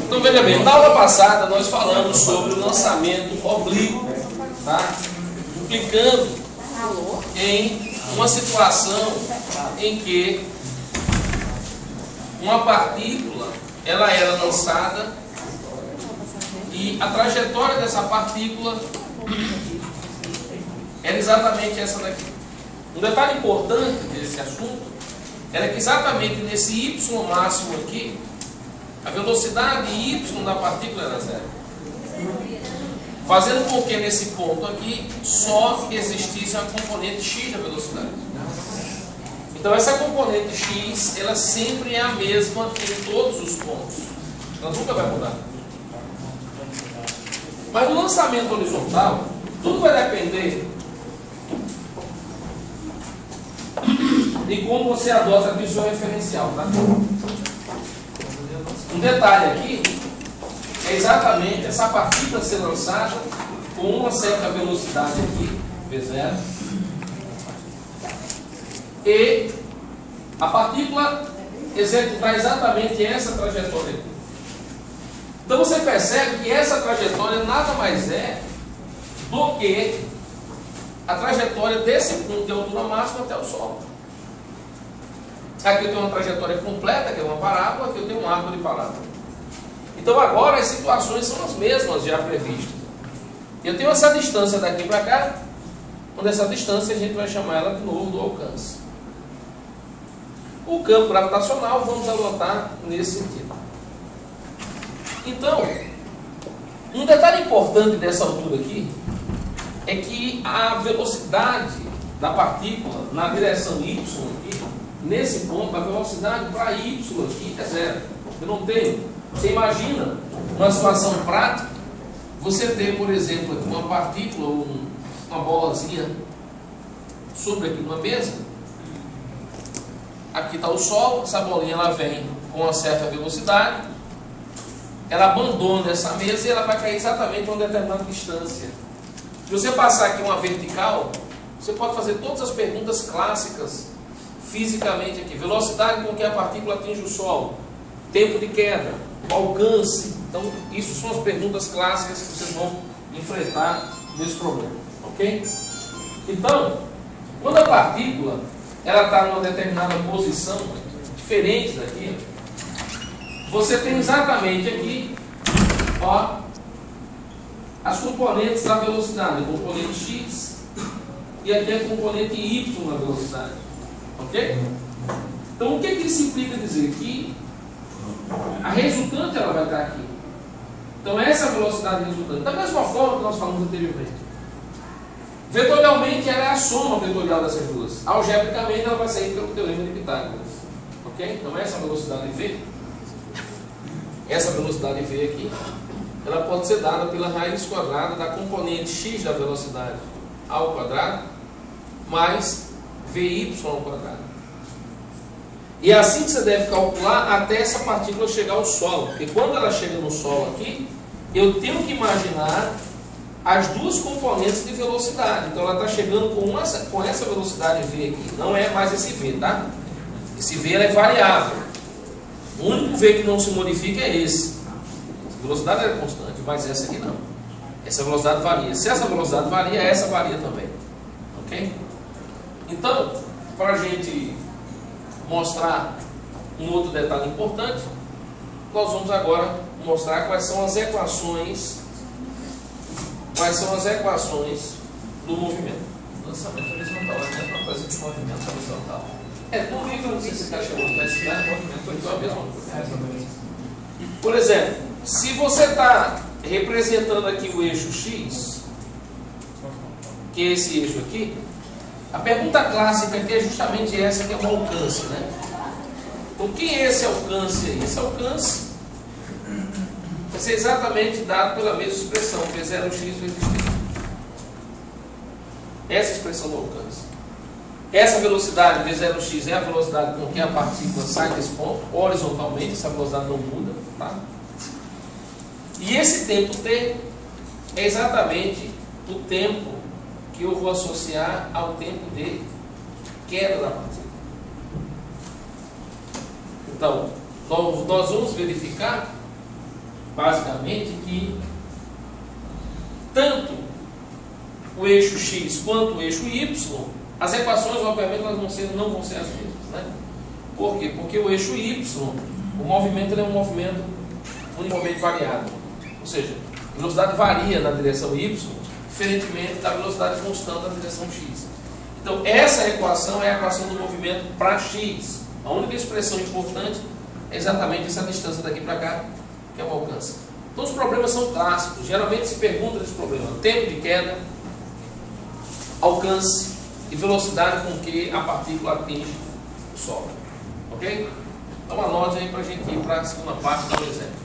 Então veja bem, na aula passada nós falamos sobre o lançamento oblíquo, tá? Implicando em uma situação em que uma partícula ela era lançada e a trajetória dessa partícula era exatamente essa daqui. Um detalhe importante desse assunto era que exatamente nesse y máximo aqui, a velocidade y da partícula era zero. Fazendo com que nesse ponto aqui só existisse uma componente x da velocidade. Então essa componente x, ela sempre é a mesma em todos os pontos. Ela nunca vai mudar. Mas no lançamento horizontal, tudo vai depender de como você adota aqui o seu referencial, tá? Um detalhe aqui é exatamente essa partícula ser lançada com uma certa velocidade aqui, V0, e a partícula executar exatamente essa trajetória aqui. Então você percebe que essa trajetória nada mais é do que a trajetória desse ponto de altura máxima até o Sol. Aqui eu tenho uma trajetória completa, que é uma parábola, aqui eu tenho um arco de parábola. Então agora as situações são as mesmas já previstas. Eu tenho essa distância daqui para cá, onde essa distância a gente vai chamar ela de novo do alcance. O campo gravitacional vamos adotar nesse sentido. Então, um detalhe importante dessa altura aqui é que a velocidade da partícula na direção y aqui, nesse ponto, a velocidade para y aqui é zero. Eu não tenho. Você imagina uma situação prática, você ter, por exemplo, aqui uma partícula ou uma bolazinha sobre aqui uma mesa. Aqui está o Sol, essa bolinha ela vem com uma certa velocidade, ela abandona essa mesa e ela vai cair exatamente a uma determinada distância. Se você passar aqui uma vertical, você pode fazer todas as perguntas clássicas fisicamente aqui. Velocidade com que a partícula atinge o Sol, tempo de queda, alcance. Então, isso são as perguntas clássicas que vocês vão enfrentar nesse problema, ok? Então, quando a partícula ela está numa determinada posição diferente daqui, você tem exatamente aqui, ó, as componentes da velocidade, a componente x e aqui a componente y na velocidade, ok? Então, o que isso implica dizer? Que a resultante ela vai estar aqui. Então, essa é a velocidade resultante. Da mesma forma que nós falamos anteriormente. Vetorialmente, ela é a soma vetorial dessas duas. Algebricamente, ela vai sair pelo teorema de Pitágoras. Ok? Então, essa velocidade V, essa velocidade V aqui, ela pode ser dada pela raiz quadrada da componente x da velocidade ao quadrado mais VY ao quadrado. E é assim que você deve calcular até essa partícula chegar ao solo. Porque quando ela chega no solo aqui, eu tenho que imaginar as duas componentes de velocidade. Então ela está chegando com essa velocidade V aqui. Não é mais esse V, tá? Esse V ela é variável. O único V que não se modifica é esse. A velocidade é constante, mas essa aqui não. Essa velocidade varia. Se essa velocidade varia, essa varia também. Ok? Então, para a gente mostrar um outro detalhe importante, nós vamos agora mostrar quais são as equações do movimento. Lançamento horizontal, é uma coisa de movimento horizontal. No nível não sei se está chamando, mas movimento horizontal é a mesma coisa. Por exemplo, se você está representando aqui o eixo x, que é esse eixo aqui, a pergunta clássica aqui é justamente essa, que é o alcance, né? Então, o que é esse alcance aí? Esse alcance vai ser exatamente dado pela mesma expressão, V0x vezes t. Essa expressão do alcance. Essa velocidade, V0x, é a velocidade com que a partícula sai desse ponto, horizontalmente, essa velocidade não muda, tá? E esse tempo t é exatamente o tempo que eu vou associar ao tempo de queda da partícula. Então, nós vamos verificar basicamente, que tanto o eixo x quanto o eixo y, as equações, obviamente, elas não vão ser as mesmas, né? Por quê? Porque o eixo y, o movimento ele é um movimento uniformemente variável. Ou seja, a velocidade varia na direção y, diferentemente da velocidade constante na direção x. Então, essa equação é a equação do movimento para x. A única expressão importante é exatamente essa distância daqui para cá, que é o alcance. Então, os problemas são clássicos. Geralmente se pergunta desse problema: tempo de queda, alcance e velocidade com que a partícula atinge o solo. Ok? Então, anote aí para a gente ir para a segunda parte do exemplo.